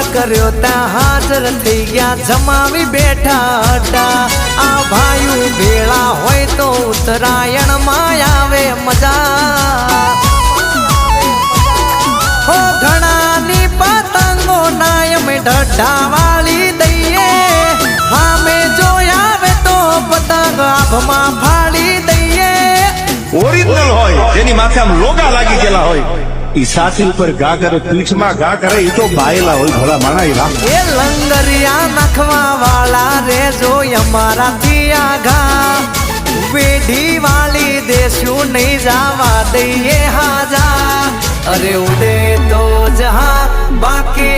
કર્યો ત્યાં હાજર થઈ ગયા જમાવી બેઠા હતા આ ભાઈઓ ભેળા હોય તો ઉત્તરાયણ માં આવે મજા હો ઘણાની પતંગો નાયમ ઢઢા વાળી દઈએ હામે જોયા આવે તો પતંગ આભમાં ફાડી દઈએ ઓરિજિનલ હોય જેની માથે આમ લોગા લાગી ગયેલા હોય ઈ સાથી ઉપર ઘા કરે પીઠમાં ઘા કરે ઈ તો બાયેલા હોય ભલા માણા એ લંગરિયા નખવા વાળા રે જો અમારાથી આઘા વેઢી વાળી દેશું નહીં જવા દઈએ હાજા અરે ઉડે તો જહા બાકી